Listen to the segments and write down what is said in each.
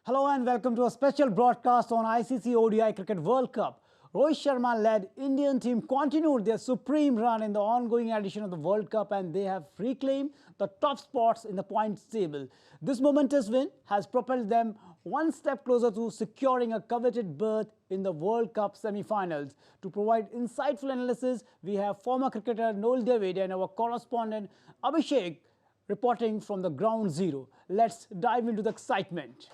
Hello and welcome to a special broadcast on ICC ODI Cricket World Cup. Rohit Sharma-led Indian team continued their supreme run in the ongoing edition of the World Cup and they have reclaimed the top spots in the points table. This momentous win has propelled them one step closer to securing a coveted berth in the World Cup semi-finals. To provide insightful analysis, we have former cricketer Noel David and our correspondent Abhishek reporting from the ground zero. Let's dive into the excitement.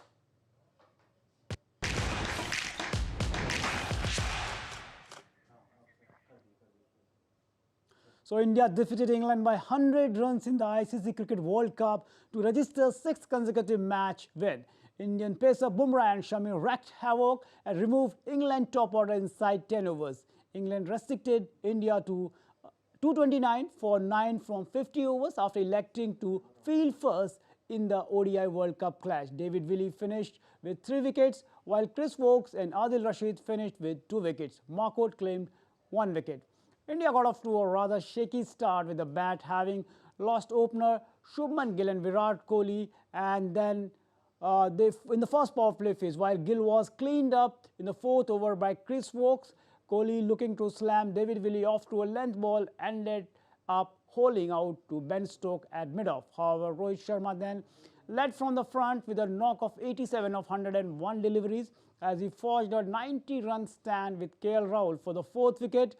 So India defeated England by 100 runs in the ICC Cricket World Cup to register 6th consecutive match win. Indian pacer Bumrah and Shami wreaked havoc and removed England top order inside 10 overs. England restricted India to 229 for 9 from 50 overs after electing to field first in the ODI World Cup clash. David Willey finished with 3 wickets, while Chris Woakes and Adil Rashid finished with 2 wickets. Marquardt claimed 1 wicket. India got off to a rather shaky start with the bat, having lost opener Shubman Gill and Virat Kohli, and then in the first power play phase, while Gill was cleaned up in the 4th over by Chris Woakes, Kohli, looking to slam David Willey off to a length ball, ended up holing out to Ben Stokes at mid-off. However, Rohit Sharma then led from the front with a knock of 87 of 101 deliveries as he forged a 90-run stand with KL Rahul for the 4th wicket.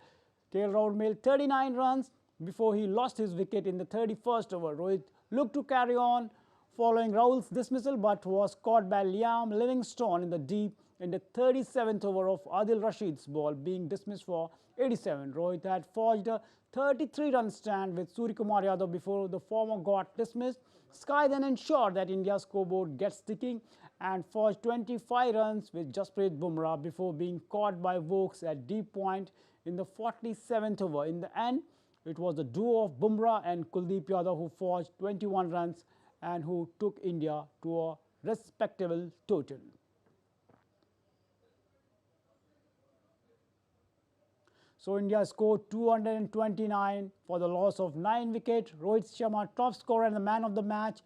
KL Rahul made 39 runs before he lost his wicket in the 31st over. Rohit looked to carry on following Rahul's dismissal but was caught by Liam Livingstone in the deep in the 37th over of Adil Rashid's ball being dismissed for 87. Rohit had forged a 33-run stand with Suryakumar Yadav before the former got dismissed. Sky then ensured that India's scoreboard gets ticking and forged 25 runs with Jasprit Bumrah before being caught by Woakes at deep point in the 47th over. In the end, it was the duo of Bumrah and Kuldeep Yadav who forged 21 runs and who took India to a respectable total. So India scored 229 for the loss of 9 wickets. Rohit Sharma, top scorer and the man of the match,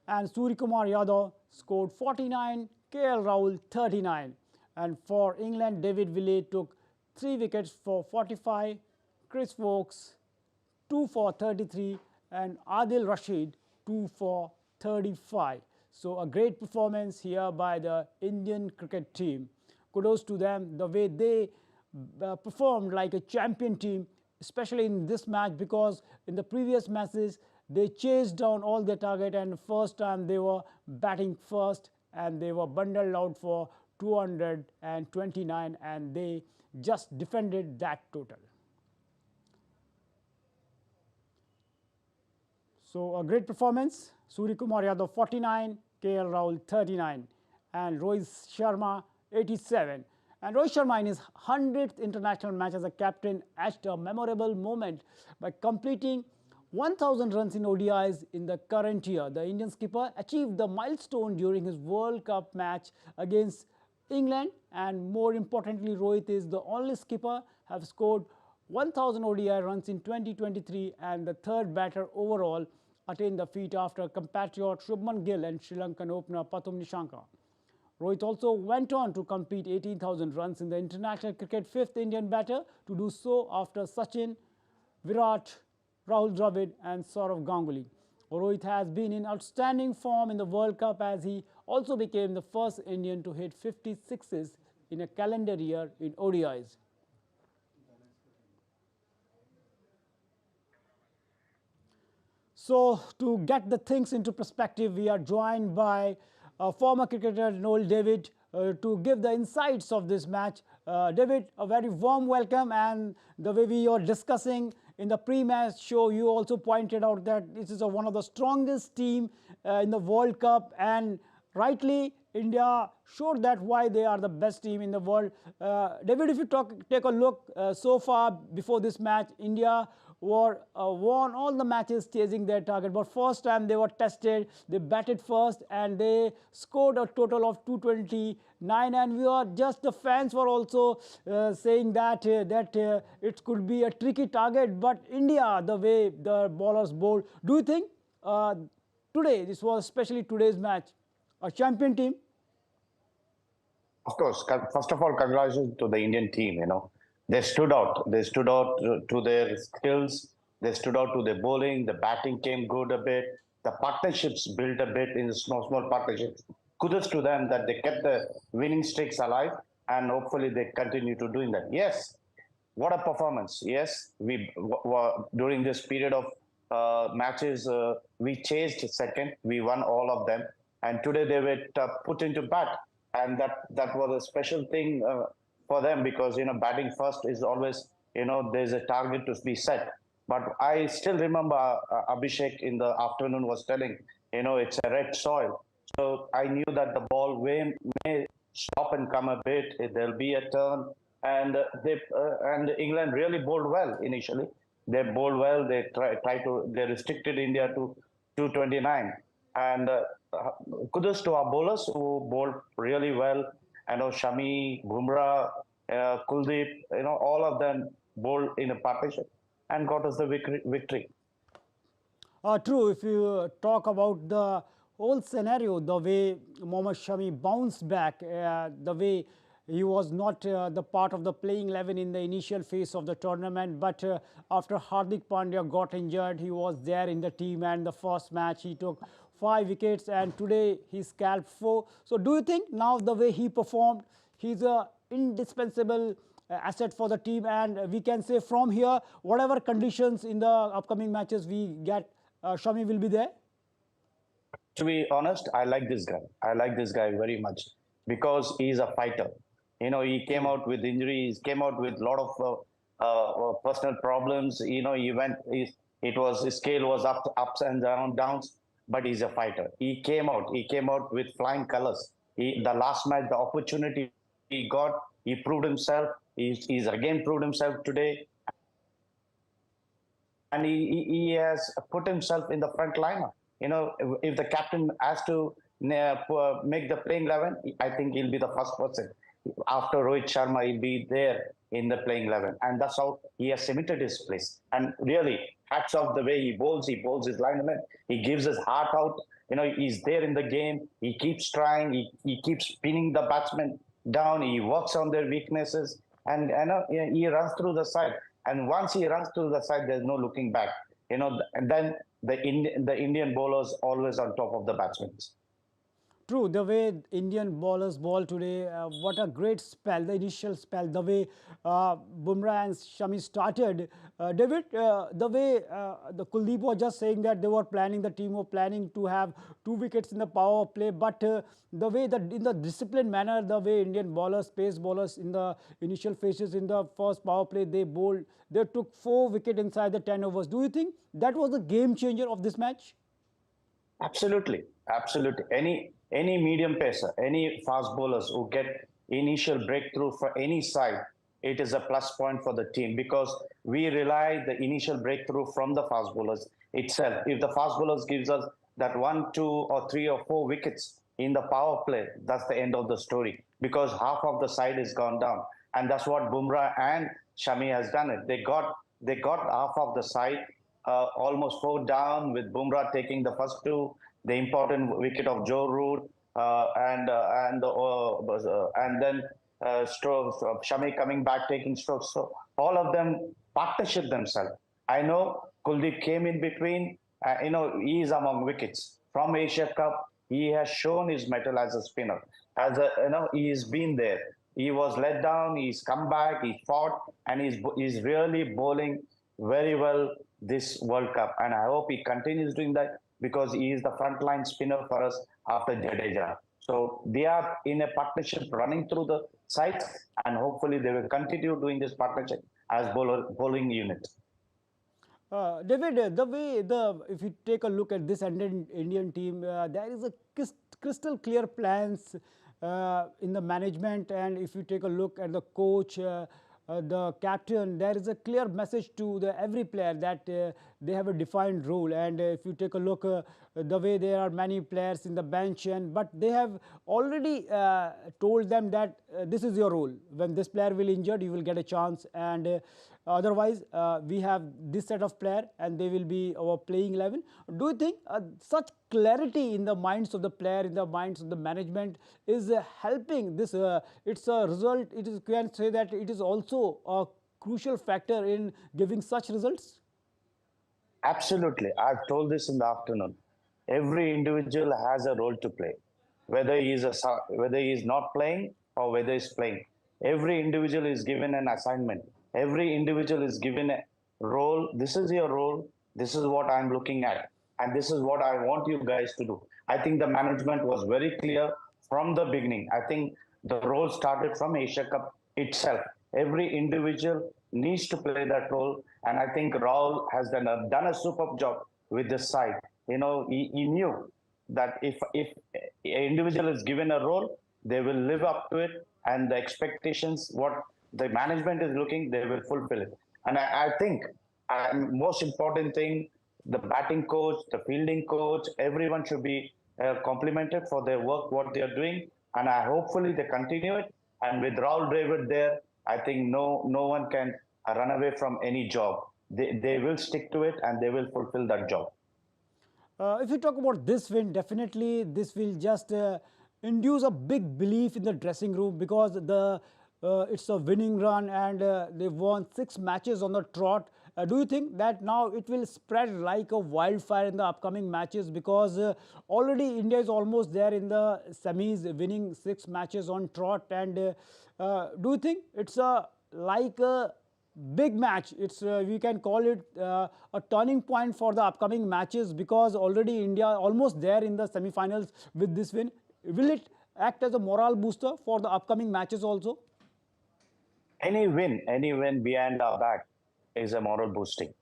and Suryakumar Yadav scored 49, KL Rahul 39. And for England, David Willey took 3 wickets for 45, Chris Woakes 2 for 33, and Adil Rashid 2 for 35. So a great performance here by the Indian cricket team. Kudos to them, the way they performed like a champion team, especially in this match, because in the previous matches they chased down all their target, and the first time they were batting first and they were bundled out for 229 and they just defended that total. So a great performance. Suryakumar Yadav 49, KL Rahul 39 and Rohit Sharma 87. And Rohit Sharma in his 100th international match as a captain etched a memorable moment by completing 1,000 runs in ODIs in the current year. The Indian skipper achieved the milestone during his World Cup match against England, and more importantly, Rohit is the only skipper have scored 1,000 ODI runs in 2023 and the 3rd batter overall attained the feat after compatriot Shubman Gill and Sri Lankan opener Pathum Nissanka. Rohit also went on to complete 18,000 runs in the international cricket 5th Indian batter to do so after Sachin, Virat, Rahul Dravid and Sourav Ganguly. Rohit has been in outstanding form in the World Cup as he also became the first Indian to hit 56s in a calendar year in ODIs. So to get the things into perspective, we are joined by former cricketer Noel David to give the insights of this match. David, a very warm welcome, and the way we are discussing in the pre-match show, you also pointed out that this is one of the strongest team in the World Cup, and rightly India showed that why they are the best team in the world. David, if you take a look so far before this match, India won all the matches chasing their target, but first time they were tested, they batted first and they scored a total of 229, and we are just, the fans were also saying that it could be a tricky target, but India, the way the bowlers bowled, do you think today, this was especially today's match, a champion team? Of course, first of all, congratulations to the Indian team. They stood out. They stood out to their skills. They stood out to their bowling. The batting came good a bit. The partnerships built a bit in the small partnerships. Kudos to them that they kept the winning streaks alive, and hopefully they continue to doing that. Yes, what a performance! Yes, we during this period of matches we chased second. We won all of them, and today they were put into bat, and that was a special thing for them because batting first is always there's a target to be set. But I still remember Abhishek in the afternoon was telling it's a red soil, so I knew that the ball may stop and come a bit. There'll be a turn, and and England really bowled well initially. They bowled well. They restricted India to 229, and kudos to our bowlers who bowled really well. I know Shami, Bumrah, Kuldeep, all of them bowled in a partnership and got us the victory. True, if you talk about the whole scenario, the way Mohammad Shami bounced back, the way he was not the part of the playing 11 in the initial phase of the tournament, but after Hardik Pandya got injured, he was there in the team, and the first match he took 5 wickets, and today he scalped 4. So do you think now the way he performed, he's a indispensable asset for the team, and we can say from here, whatever conditions in the upcoming matches we get, Shami will be there? To be honest, I like this guy. I like this guy very much because he's a fighter. He came out with injuries, came out with a lot of personal problems. His scale was ups and downs, but he's a fighter. He came out with flying colors. The last match, the opportunity he got, he proved himself. He's again proved himself today, and he has put himself in the front lineup. If the captain has to make the playing 11, I think he'll be the first person. After Rohit Sharma, he'll be there in the playing 11. And that's how he has cemented his place. And really, hats off the way he bowls his line. He gives his heart out. He's there in the game. He keeps trying. He keeps pinning the batsmen down. He works on their weaknesses. And he runs through the side. And once he runs through the side, there's no looking back. And then the Indian bowlers always on top of the batsmen. True, the way Indian bowlers ball today, what a great spell, the initial spell, the way Bumrah and Shami started. David, the way the Kuldeep was just saying that they were planning, the team were planning to have 2 wickets in the power play, but the way that in the disciplined manner, the way Indian bowlers, pace bowlers in the initial phases in the first power play, they took 4 wickets inside the 10 overs. Do you think that was the game changer of this match? Absolutely. Any medium pacer, any fast bowlers who get initial breakthrough for any side, it is a plus point for the team because we rely the initial breakthrough from the fast bowlers itself. If the fast bowlers gives us that 1, 2, or 3 or 4 wickets in the power play, that's the end of the story because half of the side is gone down, and that's what Bumrah and Shami has done it. They got half of the side almost 4 down with Bumrah taking the first 2. The important wicket of Joe Root, and then strokes, Shami coming back taking strokes. So all of them partnership themselves. I know Kuldeep came in between. He is among wickets from Asia Cup. He has shown his mettle as a spinner. He's been there. He was let down. He's come back. He fought, and he's really bowling very well this World Cup. And I hope he continues doing that, because he is the frontline spinner for us after Jadeja. So they are in a partnership running through the sides, and hopefully they will continue doing this partnership as bowling unit. David, if you take a look at this Indian team, there is a crystal clear plans in the management, and if you take a look at the coach, the captain, there is a clear message to every player that they have a defined role. And if you take a look, the way there are many players in the bench, and but they have already told them that this is your role. When this player will injured, you will get a chance, and otherwise we have this set of player, and they will be our playing 11. Do you think such clarity in the minds of the player, in the minds of the management, is helping this? It's a result. It is, can say that it is also a crucial factor in giving such results. Absolutely. I've told this in the afternoon. Every individual has a role to play, whether whether he is not playing or whether he's playing. Every individual is given an assignment. Every individual is given a role. This is your role. This is what I'm looking at, and this is what I want you guys to do. I think the management was very clear from the beginning. I think the role started from Asia Cup itself. Every individual needs to play that role, and I think Raul has done a superb job with this side. He knew that if an individual is given a role, they will live up to it, and the expectations what the management is looking, they will fulfill it. And I think most important thing, the batting coach, the fielding coach, everyone should be complimented for their work, what they are doing, and I hopefully they continue it. And with Raul Dravid there, I think no one can run away from any job. They will stick to it and they will fulfill that job. If you talk about this win, definitely this will just induce a big belief in the dressing room, because it's a winning run, and they've won 6 matches on the trot. Do you think that now it will spread like a wildfire in the upcoming matches? Because already India is almost there in the semis, winning 6 matches on trot. And do you think it's like a big match? It's we can call it a turning point for the upcoming matches, because already India almost there in the semi-finals with this win. Will it act as a morale booster for the upcoming matches also? Any win behind our back is a moral boosting.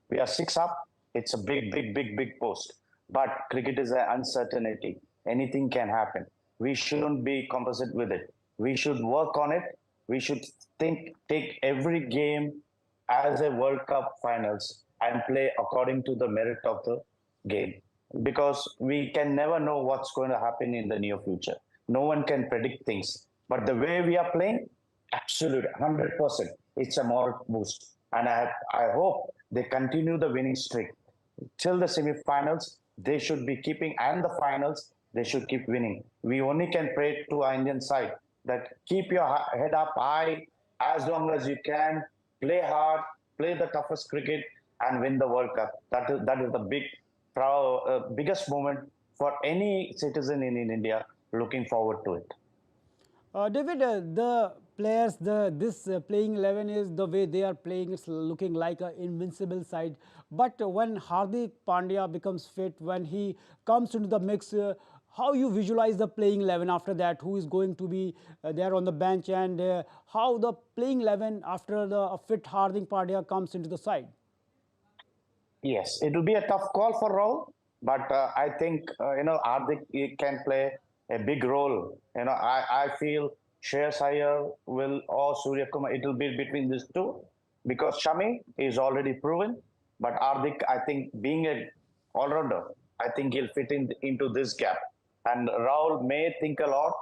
We are 6 up. It's a big post. But cricket is an uncertainty. Anything can happen. We shouldn't be composite with it. We should work on it. We should take every game as a World Cup finals and play according to the merit of the game. Because we can never know what's going to happen in the near future. No one can predict things. But the way we are playing, absolute 100%. It's a moral boost. And I hope they continue the winning streak. Till the semi-finals, they should be keeping, and the finals, they should keep winning. We only can pray to our Indian side that keep your head up high as long as you can, play hard, play the toughest cricket, and win the World Cup. That is the biggest moment for any citizen in India looking forward to it. David, the players, this playing 11 is the way they are playing. It's looking like an invincible side. But when Hardik Pandya becomes fit, when he comes into the mix, how you visualize the playing 11 after that? Who is going to be there on the bench, and how the playing 11 after the fit Hardik Pandya comes into the side? Yes, it will be a tough call for Rahul, but I think Hardik can play a big role. I feel Shreyas Iyer will, or Surya Kumar, it will be between these two, because Shami is already proven, but Hardik, I think, being an all-rounder, I think he'll fit into this gap. And Rahul may think a lot.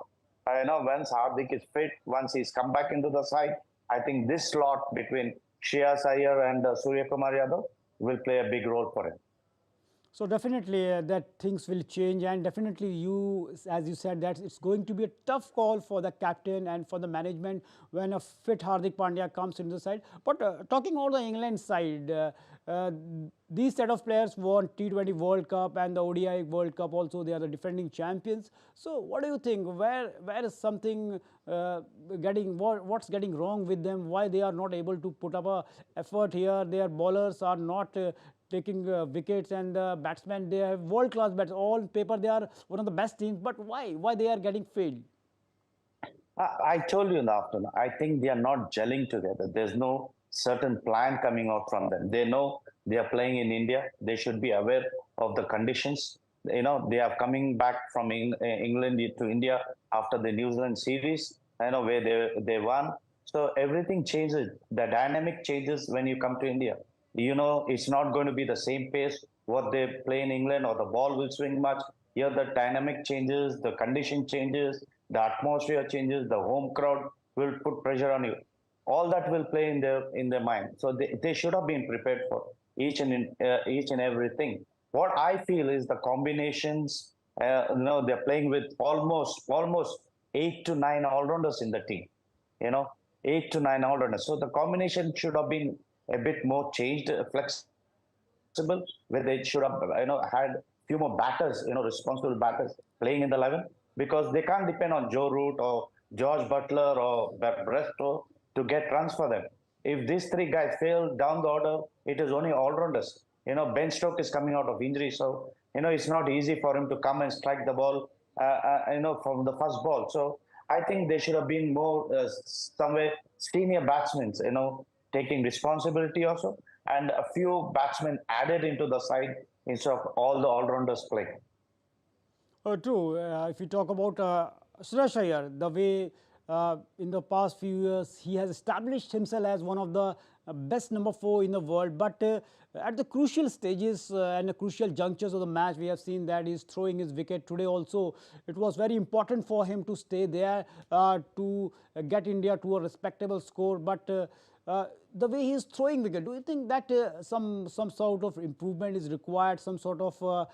Once Hardik is fit, once he's come back into the side, I think this slot between Shreyas Iyer and Surya Kumar Yadav will play a big role for him. So definitely that things will change, and definitely you, as you said, that it's going to be a tough call for the captain and for the management when a fit Hardik Pandya comes into the side. But talking about the England side, these set of players won T20 World Cup and the ODI World Cup also. They are the defending champions. So what do you think? Where is something what's getting wrong with them? Why they are not able to put up a effort here? Their bowlers are not taking wickets, and batsmen, they have world-class bats. All paper, they are one of the best teams. But why? Why they are getting failed? I told you in the afternoon, I think they are not gelling together. There's no certain plan coming out from them. They know they are playing in India. They should be aware of the conditions. They are coming back from England to India after the New Zealand series, where they won. So everything changes. The dynamic changes when you come to India. It's not going to be the same pace what they play in England, or the ball will swing much. Here, the dynamic changes, the condition changes, the atmosphere changes, the home crowd will put pressure on you. All that will play in their mind. So they should have been prepared for each and everything. What I feel is the combinations. They're playing with almost 8 to 9 all-rounders in the team. You know, 8 to 9 all-rounders. So the combination should have been a bit more changed, flexible, where they should have had few more batters, responsible batters playing in the 11, because they can't depend on Joe Root or George Butler or Bresto to get runs for them. If these three guys fail down the order, it is only all-rounders. Ben Stokes is coming out of injury, so it's not easy for him to come and strike the ball, from the first ball. So I think they should have been more somewhere senior batsmen, taking responsibility also, and a few batsmen added into the side instead of all the all-rounders playing. True. If you talk about Suresh Iyer, the way in the past few years he has established himself as one of the best number 4 in the world, but at the crucial stages and the crucial junctures of the match, we have seen that he's throwing his wicket today also. It was very important for him to stay there to get India to a respectable score, but the way he is throwing wicket, do you think that some sort of improvement is required, some sort of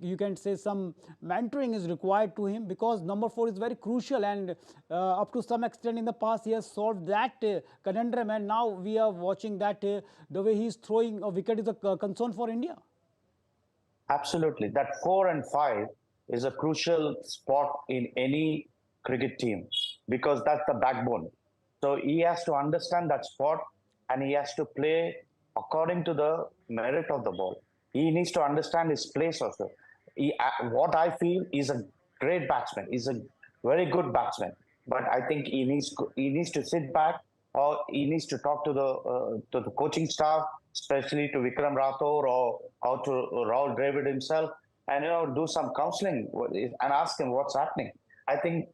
you can say some mentoring is required to him, because number 4 is very crucial, and up to some extent in the past he has solved that conundrum, and now we are watching that the way he is throwing a wicket is a concern for India. Absolutely, that 4 and 5 is a crucial spot in any cricket team, because that's the backbone. So he has to understand that spot, and he has to play according to the merit of the ball. He needs to understand his place also. What I feel is a great batsman. He's a very good batsman, but I think he needs to sit back, or he needs to talk to the coaching staff, especially to Vikram Rathore or to Rahul Dravid himself, and do some counseling and ask him what's happening. I think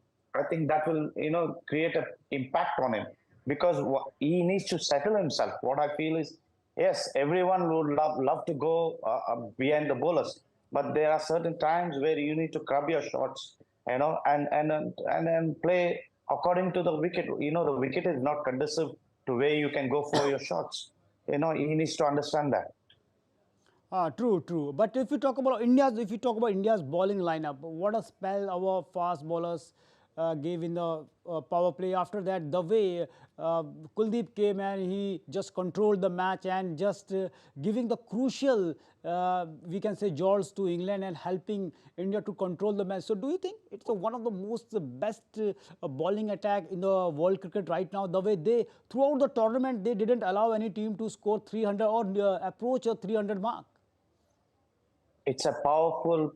that will create an impact on him, because he needs to settle himself. What I feel is, yes, everyone would love to go behind the bowlers, but there are certain times where you need to crab your shots, and play according to the wicket. The wicket is not conducive to where you can go for your shots. He needs to understand that. True, true. But if you talk about India's bowling lineup, what a spell our fast bowlers gave in the power play. After that, the way Kuldeep came and he just controlled the match and just giving the crucial, we can say, jolts to England and helping India to control the match. So do you think it's one of the best bowling attack in the world cricket right now? The way they, throughout the tournament, they didn't allow any team to score 300 or approach a 300 mark. It's a powerful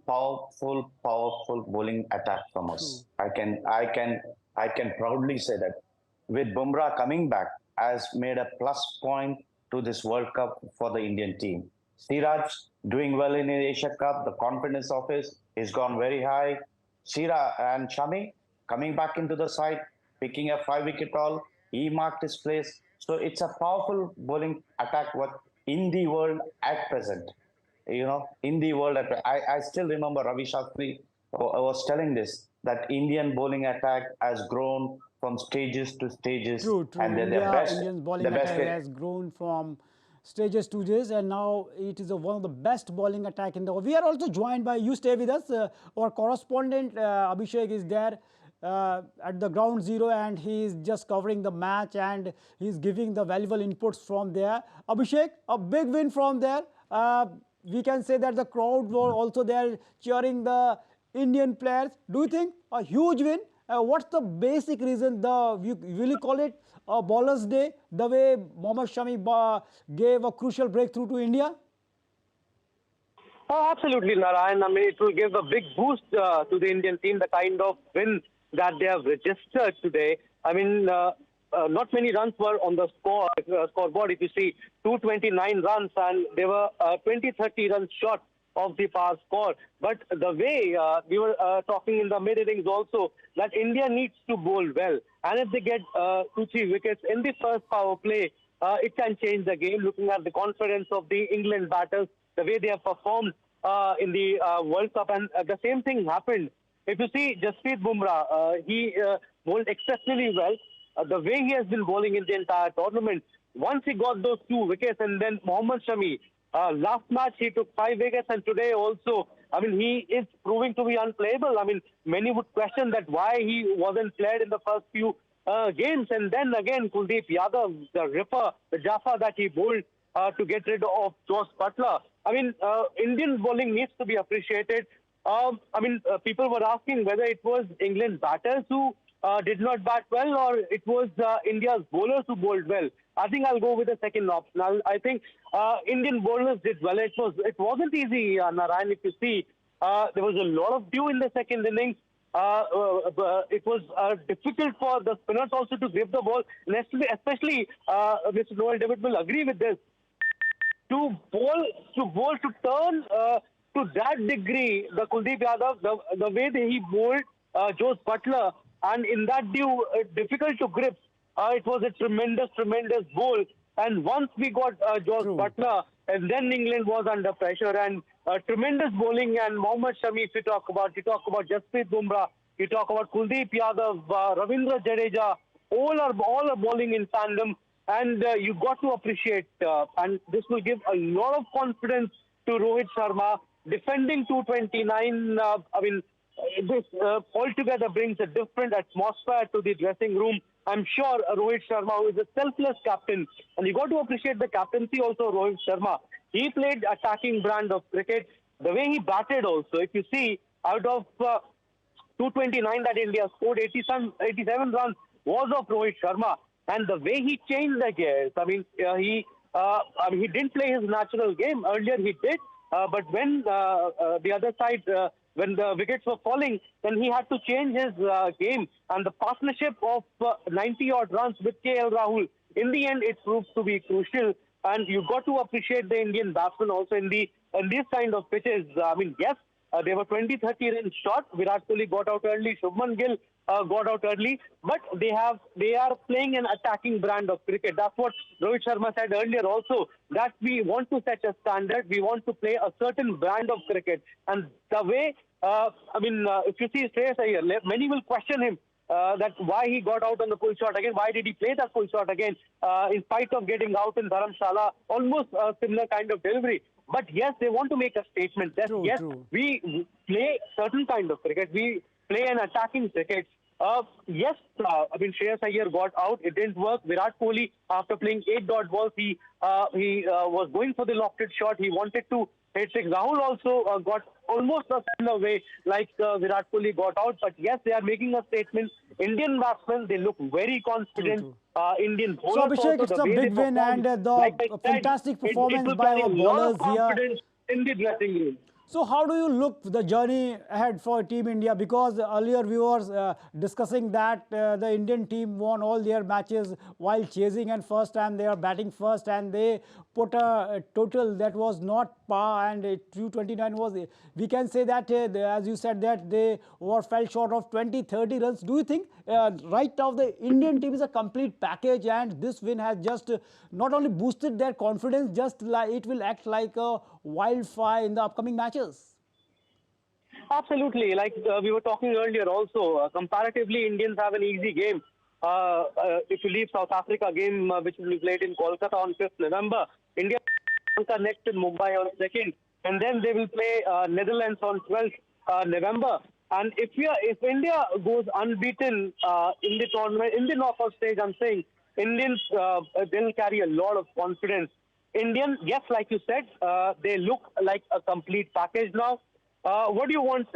bowling attack from us. I can proudly say that. With Bumrah coming back, has made a plus point to this World Cup for the Indian team. Siraj doing well in the Asia Cup. The confidence of his is gone very high. Shira and Shami coming back into the side, picking a 5-wicket haul. He marked his place. So it's a powerful bowling attack in the world at present. In the world, I still remember Ravi Shastri was telling this, that Indian bowling attack has grown from stages to stages. True, true. And India's bowling attack has grown from stages to stages, and now it is one of the best bowling attack in the world. We are also joined by, you stay with us, our correspondent Abhishek is there at the ground zero, and he is just covering the match and he is giving the valuable inputs from there. Abhishek, a big win from there. We can say that the crowd were also there cheering the Indian players. Do you think a huge win? What's the basic reason? Will you call it a bowler's day, the way Mohammad Shami gave a crucial breakthrough to India? Oh, absolutely, Narayan. I mean, it will give a big boost to the Indian team, the kind of win that they have registered today. I mean, not many runs were on the scoreboard. If you see, 229 runs, and they were 20-30 runs short of the par score. But the way we were talking in the mid-innings also, that India needs to bowl well. And if they get 2-3 wickets in the first power play, it can change the game. Looking at the confidence of the England batters, the way they have performed in the World Cup, and the same thing happened. If you see Jasprit Bumrah, he bowled exceptionally well. The way he has been bowling in the entire tournament, once he got those 2 wickets, and then Mohammad Shami, last match he took 5 wickets, and today also, I mean, he is proving to be unplayable. I mean, many would question that why he wasn't played in the first few games, and then again Kuldeep Yadav, the ripper, the Jaffa that he bowled to get rid of Josh Butler. I mean, Indian bowling needs to be appreciated. People were asking whether it was England batters who did not bat well, or it was India's bowlers who bowled well. I think I'll go with the second option. I think Indian bowlers did well. It wasn't easy, Narayan. If you see, there was a lot of dew in the second innings. It was difficult for the spinners also to grip the ball, and especially Mr. Noel David will agree with this. To turn to that degree, the Kuldeep Yadav, the way that he bowled Josh Butler, and in that dew, difficult to grip. It was a tremendous bowl. And once we got Josh Butler, and then England was under pressure, and tremendous bowling. And Mohammad Shami, if you talk about Jasprit Bumrah, you talk about Kuldeep Yadav, Ravindra Jadeja, all are bowling in tandem. And you got to appreciate, and this will give a lot of confidence to Rohit Sharma. Defending 229, this altogether brings a different atmosphere to the dressing room. I'm sure Rohit Sharma, who is a selfless captain, and you got to appreciate the captaincy also of Rohit Sharma. He played attacking brand of cricket. The way he batted also, if you see, out of 229 that India scored, 87 runs was of Rohit Sharma. And the way he changed the gears, he didn't play his natural game. Earlier he did, but when the other side, when the wickets were falling, then he had to change his game. And the partnership of 90-odd runs with KL Rahul, in the end, it proved to be crucial. And you got to appreciate the Indian batsmen also in these kind of pitches. Yes, they were 20-30 runs short. Virat Kohli got out early. Shubman Gill got out early. But they are playing an attacking brand of cricket. That's what Rohit Sharma said earlier also, that we want to set a standard. We want to play a certain brand of cricket. And the way, if you see Shreyas Iyer, many will question him that why he got out on the full shot again. Why did he play that full shot again? In spite of getting out in Dharamshala, almost a similar kind of delivery. But yes, they want to make a statement that true. We play certain kind of cricket. We play an attacking cricket. Shreyas Iyer got out. It didn't work. Virat Kohli, after playing 8 dot balls, he was going for the lofted shot. He wanted to hit six. Rahul also got almost a similar way like Virat Kohli got out. But yes, they are making a statement. Indian batsmen, they look very confident. Indian bowlers so Abhishek, also, it's a big win, and fantastic performance by our bowlers here in the dressing room. So how do you look the journey ahead for Team India? Because earlier we were discussing that the Indian team won all their matches while chasing, and first time they are batting first, and they put a total that was not par, and 229 was, we can say that as you said that they fell short of 20-30 runs. Do you think right now the Indian team is a complete package, and this win has just not only boosted their confidence, just like it will act like a wildfire in the upcoming matches? Absolutely. Like we were talking earlier also, comparatively, Indians have an easy game. If you leave South Africa game, which will be played in Kolkata on 5th November, India next in Mumbai on 2nd, and then they will play Netherlands on 12th November. And if India goes unbeaten in the tournament, in the knockout stage, I'm saying Indians they'll carry a lot of confidence. Indian, yes, like you said, they look like a complete package now. What do you want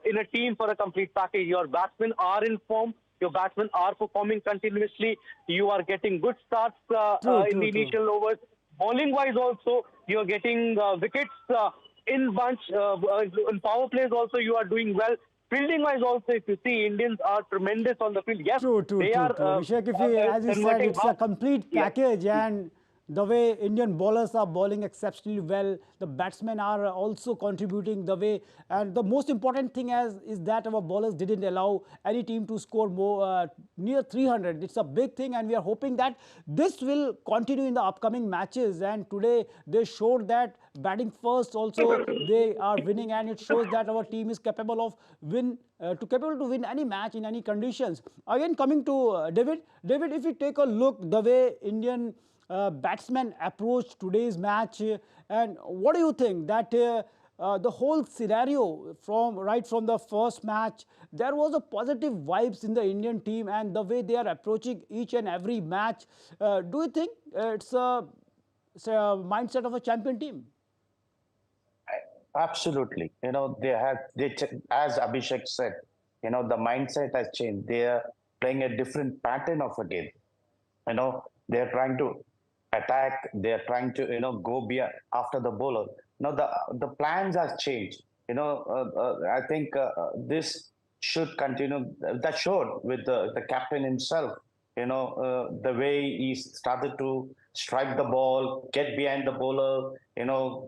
in a team for a complete package? Your batsmen are in form. Your batsmen are performing continuously. You are getting good starts in the initial overs. Bowling-wise also, you're getting wickets in bunch. In power plays also, you are doing well. Fielding-wise also, if you see, Indians are tremendous on the field. Yes, Abhishek, as you said, it's a complete package, and the way Indian bowlers are bowling exceptionally well, the batsmen are also contributing the way, and the most important thing is that our bowlers didn't allow any team to score more near 300. It's a big thing, and we are hoping that this will continue in the upcoming matches. And today they showed that batting first also they are winning, and it shows that our team is capable of capable to win any match in any conditions. Again, coming to David, if you take a look the way Indian batsmen approached today's match, and what do you think that the whole scenario right from the first match, there was a positive vibes in the Indian team and the way they are approaching each and every match. Do you think it's a mindset of a champion team? Absolutely. As Abhishek said, the mindset has changed. They are playing a different pattern of a game. They're trying to attack. They're trying to, go beyond after the bowler. Now the plans has changed. I think this should continue. That showed with the captain himself. The way he started to strike the ball, get behind the bowler,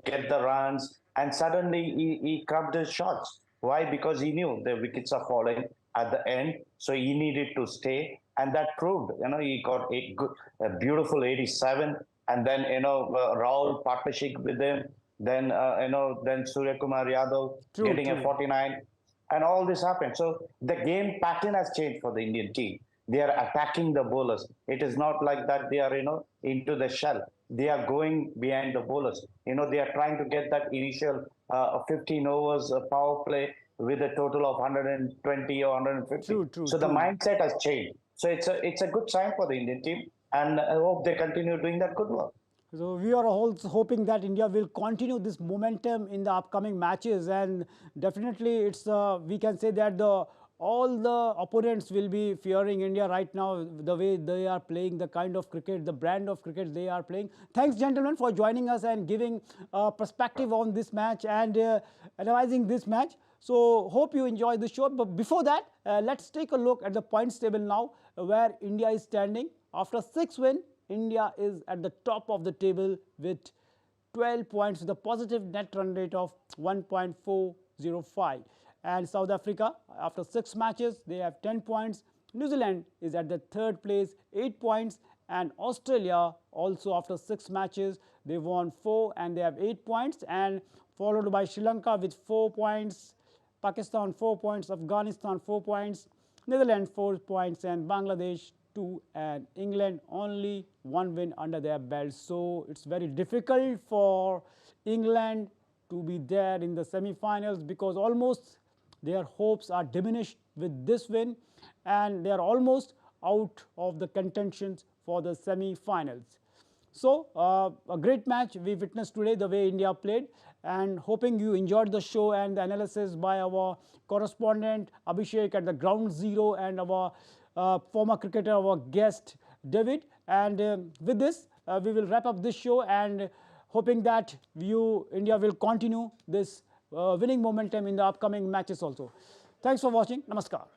get the runs, and suddenly he cracked his shots. Why? Because he knew the wickets are falling at the end, so he needed to stay, and that proved. He got a beautiful 87, and then Rahul partnership with him, then then Surya Kumar Yadav getting a 49, and all this happened. So the game pattern has changed for the Indian team. They are attacking the bowlers. It is not like that they are into the shell. They are going behind the bowlers. They are trying to get that initial 15 overs power play with a total of 120 or 150. So the mindset has changed. So it's a good sign for the Indian team, and I hope they continue doing that good work. So we are also hoping that India will continue this momentum in the upcoming matches, and definitely it's we can say that all the opponents will be fearing India right now, the way they are playing, the kind of cricket, the brand of cricket they are playing. Thanks, gentlemen, for joining us and giving a perspective on this match and analyzing this match. So hope you enjoy the show. But before that, let's take a look at the points table now, where India is standing. After 6 wins, India is at the top of the table with 12 points with a positive net run rate of 1.405. And South Africa, after 6 matches, they have 10 points. New Zealand is at the 3rd place, 8 points. And Australia, also after 6 matches, they won 4 and they have 8 points. And followed by Sri Lanka with 4 points, Pakistan 4 points, Afghanistan 4 points, Netherlands 4 points, and Bangladesh 2, and England only 1 win under their belt. So it's very difficult for England to be there in the semi-finals, because almost their hopes are diminished with this win, and they are almost out of the contentions for the semi-finals. So a great match we witnessed today, the way India played, and hoping you enjoyed the show and the analysis by our correspondent Abhishek at the ground zero, and our former cricketer, our guest David. And with this, we will wrap up this show, and hoping that India will continue this winning momentum in the upcoming matches also. Thanks for watching. Namaskar.